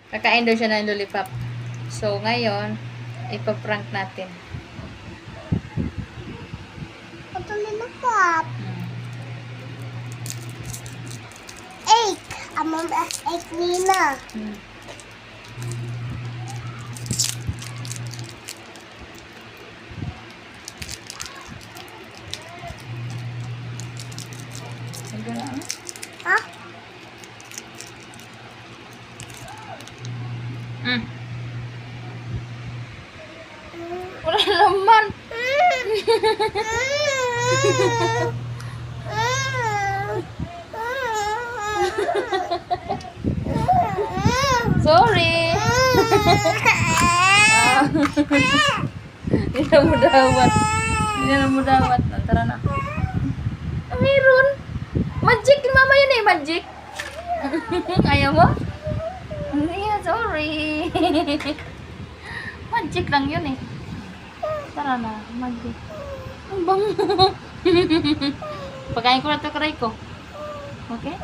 Kakain daw siya ng lollipop. So, ngayon, ipaprank natin. Ito lollipop. Hmm. Egg. Among us egg nina. Hmm. Ito na. Ha? Hmm. Wala laman. Sorry. Hindi na mo dawat. Hindi na mo dawat. Tara na. Ah, meron. Magic. Mama yun eh. Magic. Ayaw mo? Hindi, sorry. Magic lang yun eh. Tara na. Magic. Ang bango. Pagkain ko na ito, karay ko. Okay?